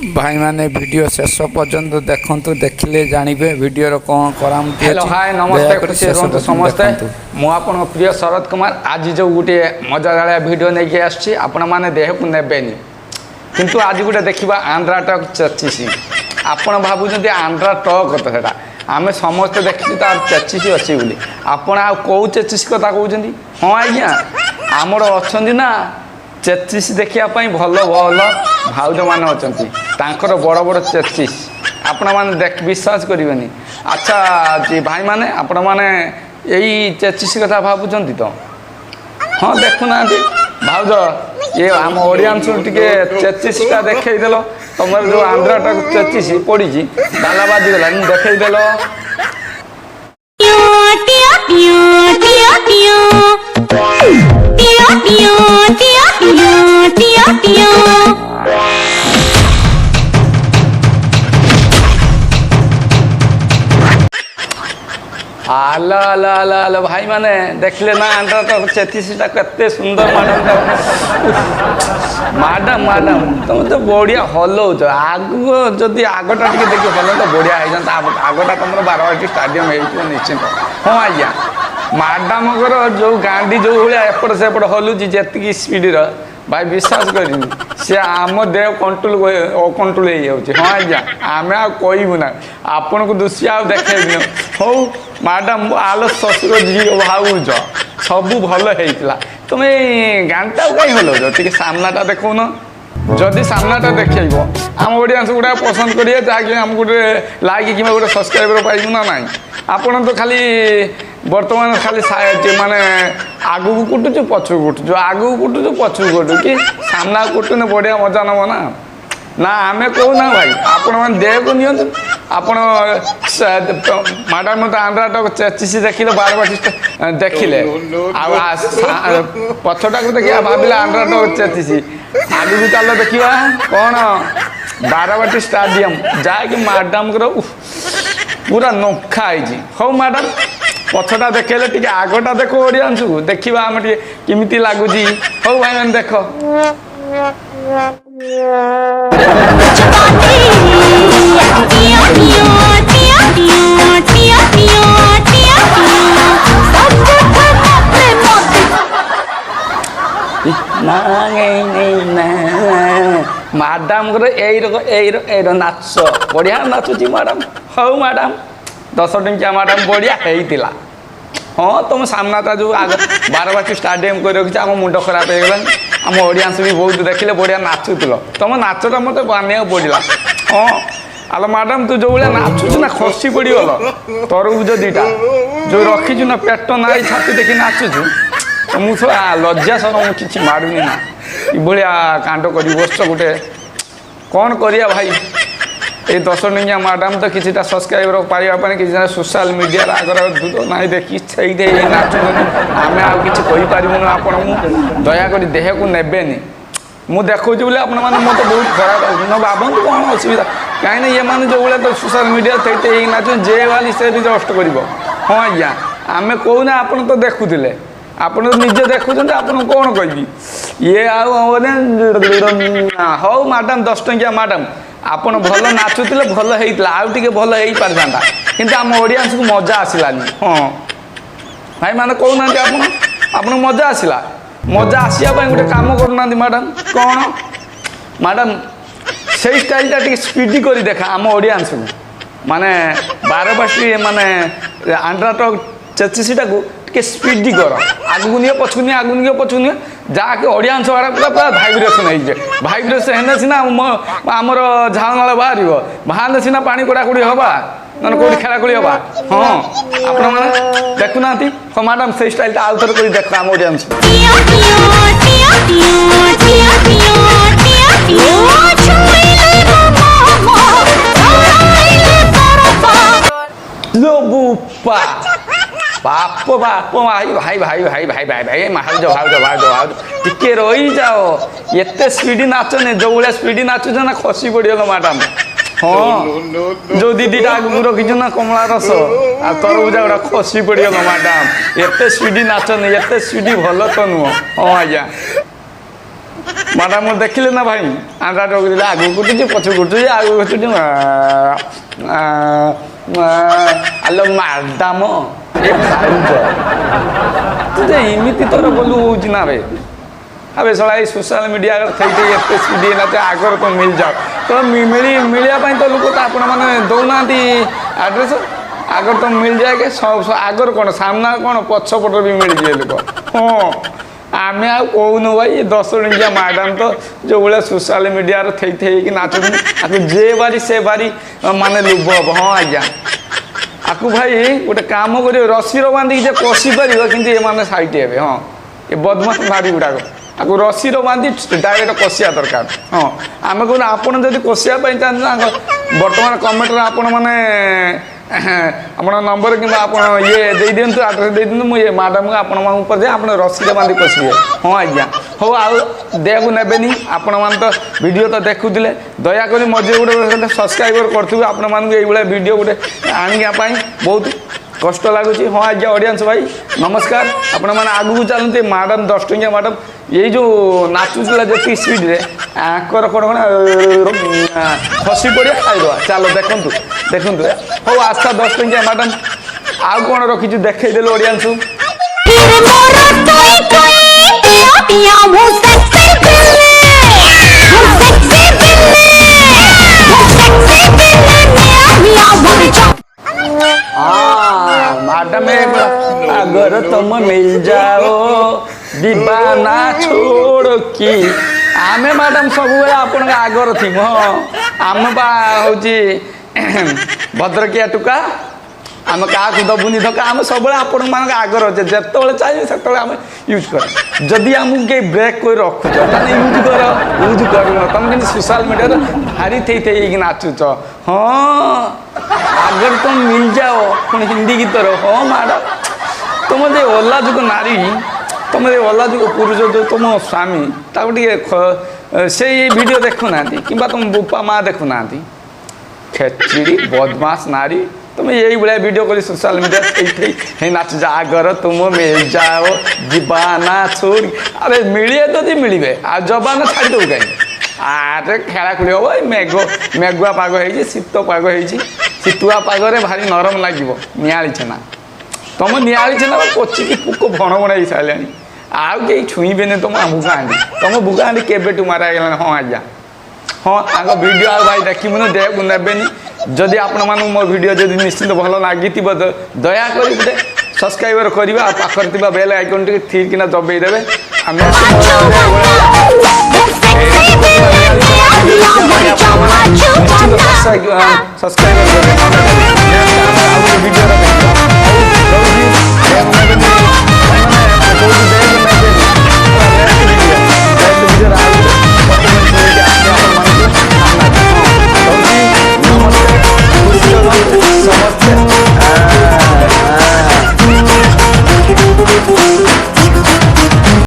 भाई माने वीडियो शेष पर्यंत देखंतु देखिले जानिबे वीडियो कौन करामती हेलो हाय नमस्ते खुशी रहंतु समस्ते मु आपन प्रिय शरद कुमार आज जो गुटे मजादारिया वीडियो नै के आछि आपण माने देह को नेबेनी किंतु आज गुटे देखिबा आंध्रा टक चचिसी आपण भाबु जदि आंध्रा टक कत हेटा आमे समस्त देखि तार चचिसी अछि बोली आपण आ को चचिसी कथा कहउजंदी हां आज्ञा हमर अछंदी ना चचिसी देखिया पई भलो भलो भाउज मान अछंती तांकर बड़ बड़ चचिस आपण माने देख विश्वास करिवेनी अच्छा जी भाई माने आपण माने एई चचिस कथा भाबुचंती तो हां देखु ना भाउज ये हम ऑडियंस टिके चचिसटा देखै देलो तमर जो आंध्राटा चचिस पड़ी जी डाला बाजी गला देखै देलो आला आला आला आला भाई माने देखले ना आंध्रा तो चेतीसटा कते सुंदर मैडम मैडम तुम तो बढ़िया हलौच आगो जदि आगटा टिके देखि हल तो बढ़िया है जानता आगटा तुमर 12 स्टेडियम है निश्चित हां आज्ञा मैडम जो गांडी जो भलिया एपट सेपट हलुची जेतिकी स्पीड भाई विश्वास करिनी से आम देह कंट्रोल कंट्रोल हो जाऊँ हाँ आज्ञा आम कहबू ना आपन को दूसरी आ देखेबी हौ मैडम आलो शशुर झी भाऊज सब भल होता तुम्हें गानटा कहीं हल टे सामनाटा देखौन जदि सामनाटा देखेब आम ऑडियंस गुड़ा पसंद करेंगे जहाँकि आम गोटे लाइक कि गोटे सब्सक्राइबर पाइबू ना ना आपन तो खाली बर्तमान खाली माने आगू कुटुचु पछु कुटुचु आगू कुटुचु पछु कुटु कि सामना कुटुने बढ़िया मजा नब ना ना आमे कहू ना भाई आपण मैंने देह को नियंतु आपण मैडम तो आंध्रा टक चचिसी देखिले 12 बाटी देखिले पछटा को देखिया भाविले आंध्रा टक चचिसी आगू भी चल देखिबा कौन 12 बाटी स्टेडियम जाकि मैडम को पूरा नोखा है हौ मैडम पछटा देखेले टिके आगटा देखो ऑडियंस को देखिबा हम टिके किमिति लागुजी हौ भाई मन देखो मैडम को नाच बढ़िया नाचुची मैडम हौ मैडम 10 टंकिया मैडम बढ़िया होता हाँ तुम सामनाटा जो आग 12 बाटी स्टेडियम कर रखी आम मुंड खराब हो गला आम ऑडियंस भी बहुत देखिले बढ़िया नाचुल तुम नाचटा मत मानिया पड़ा हाँ आलो मैडम तू जो भाया नाचुचु ना खसी पड़गल तरबुज दीटा जो रखीचु ना पेट ना छाती देखी नाचुचु मुझे लज्जा सरम कि मारुनी ना इभलिया कांड कर बस गोटे कौन करिया भाई ये 10 टंकिया मैडम तो किसी सब्सक्राइबर पाइबा कि सोशल मीडिया आगर दूर ना देखी नाचु आम आ कि आपन दयाक देह को नेबेनी मु देखुची बोले आप मत बहुत खराब न बाबू कौन असुविधा कहीं ये मैंने जो भाई तो सोशल मीडिया थे नाचु जे वाली से भी जस्ट कर हाँ आज्ञा आम कहूना आप तो देखुले आप निजे देखुं आपन कौन कहि ये हौ मैडम 10 टंकिया मैडम आपन भल नाचुले भल होता आउ टे भल हो पारता कि आम ऑडियंस को मजा आसलानी हाँ भाई मैंने कहूना आपन मजा आसला मजा आसापी गोटे कम करना मैडम कौन मैडम से स्टाइलटा टे स्पीडी कर देखा आम ऑडियंस को माने 12 बाटी माने आंध्रा टक चचिसीटा को टे स्पीडी कर आगू नियो पछू नियो आगू नियो पछू नियो जहाँकि ऑडियंस वाला पूरा भाइब्रेसन हो भाइब्रेसन हेने सीना आमर झालनाल बाहर बाहर सीना पानी कोड़ाकोड़ी हवा ना कौटी खेलाखोली हवा हाँ आपण मैंने देखुना हाँ मैडम से स्टाइल आउ थर कर देख आम ऑडियंस बाप बाप भाई भाई भाई भाई भाई भाई भाई भाज भाज भाज भाज टिके रही जाओ एते स्पीडी नाचने जो भाया स्पीडी नाचुच ना खसी पड़गल मैडम हाँ जो दीदीटा आगू रखी ना कमला रस आ तरबुजा गुड़ा खसी पड़गल मैडम एते स्पीडी नाचने एते स्पीडी भल तो नुह हाँ आज्ञा ମ୍ୟାଡ଼ାମ ଦେଖିଲେ ନା ଭାଇ ଆଣ୍ଡା ଟକୁଥିଲେ ଆଗକୁ କୁଟୁଛି ପଛକୁ କୁଟୁଛି ଆଗକୁ କୁଟୁଛି ଆଲୋ ମ୍ୟାଡ଼ାମ ଏ ଭାଉଜ ତୁ ଯେ ଏମିତି ତୋର ବୋଲୁ ହଉଛି ନା ରେ আবে সবাই এই সোশ্যাল মিডিয়া থেকে এত স্পিড না আগর তো মিল যাও তো মিলিয়া পাই তো লোক তো আপন মানে দৌনাহান্তি আড্রেস আগর তো মিল যায় কে আগর কোণ সামনা কোণ পছপট বি মিলিଯିବେ লোক হ্যাঁ আমি আর কৌনু ভাই 10 টঙ্কিয়া ম্যাডাম তো যেভাবে সোশ্যাল মিডিয়ার থেকে নাচুଛନ୍ତି আকু যে বারি সে বারি মানে লোভ হব হ্যাঁ আজ্ঞা আকু ভাই গোটে কাম করিব রশির বাঁধিকি যে কষি পারিব কিন্তু এମାନେ সাইট হেবে হ্যাঁ এ বদমাস নারী গুড়াক আকু রশির বাঁধি ডাইরেক্ট কষিয়া দরকার হ্যাঁ আমি কହୁন আপনার যদি কষিয়া পাই চাহান্তে বর্তমান কমেন্টরে আপন মানে আপনার নম্বর কিংবা আপনার ইয়ে দিয়ে দিও আড্রেস দিয়ে দিও মুঝে ম্যাডাম আপনার উপরে আপনার রশিরে বাঁধি কষিবে হ্যাঁ আজ্ঞা হো দেখু নেবেনি আপনার তো ভিডিও তো দেখুলে দয়াকরি মধ্যে গোটে সবসক্রাইবর করুবে আপনার এইভাবে ভিডিও গোটে আনিয়া বহুত কষ্ট লাগুଛି ହଁ ଆଜ୍ଞା ଅଡ଼ିଏନ୍ସ ଭାଇ ନମସ୍କାର ଆପଣମାନେ ଆଗକୁ ଚାଲନ୍ତୁ ମ୍ୟାଡ଼ାମ୍ 10 ଟଙ୍କିଆ ମ୍ୟାଡ଼ାମ୍ ଏଇ ଯେଉଁ ନାଚୁଥିଲା ଯେତିକି ସ୍ପିଡ଼ରେ ଆଙ୍କର କ'ଣ କ'ଣ ଖସି ପଡ଼ିଆ ଖାଇଦେବା ଚାଲ ଦେଖନ୍ତୁ ଦେଖନ୍ତୁ ହଉ ଆସ୍ଥା 10 ଟଙ୍କିଆ ମ୍ୟାଡ଼ାମ୍ ଆଉ କ'ଣ ରଖିଛୁ ଦେଖେଇଦେଲୁ ଅଡ଼ିଏନ୍ସକୁ मैडम अगर तुम मिल जाओ दीवाना छोड़ की आमे मैडम सब आपण आगर थी हाँ आम बा हूँ भद्रकिया टुका आम क्या दबुनी धक्का आम सब आपण मान आगर अच्छे जिते चाहिए से आम यूज कर जदि आमको कई ब्रेक कर रखुच यूज कर तुम कि सोशल मीडिया भारी थी थी नाचुच हाँ अगर तुम मिल जाओ पुणी हिंदी गीतर हाँ मैडम तुम जो ओला जुग नारी तुम जो ओला जुग पुरुष जो तुम स्वामी ताको से वीडियो देखुना कि तुम बुपा माँ देखुना खेचड़ी बदमाश नारी तुम यही भाया वीडियो कर सोशल मीडिया नाच जागर तुम मिल जाओ जीवाना छोड़ अरे मिले तो मिले आ जबान छाड़ी दो कहीं आरे खेला खुली हम मेघुआ पाग हो शीत पाग हो शीतुआ पागरे भारी नरम लगे निआली छेना तुम निआली छेना कोचिकी पुक भण भण हो सारे आउ कहीं छुईबे तुम बुगाहांडी तुम बुगाहांडी केबेठू मारा गला हाँ आज्ञा हाँ आग वीडियो आ भाई देखिए देखू नेबेनी जदि आपण मानू मो वीडियो जदि निश्चित भल लगी दयाक गोटे सब्सक्राइबर करवा पाखर थी बेल आइकन टी ठीक ना दबाई देवे आम सब्सक्राइबर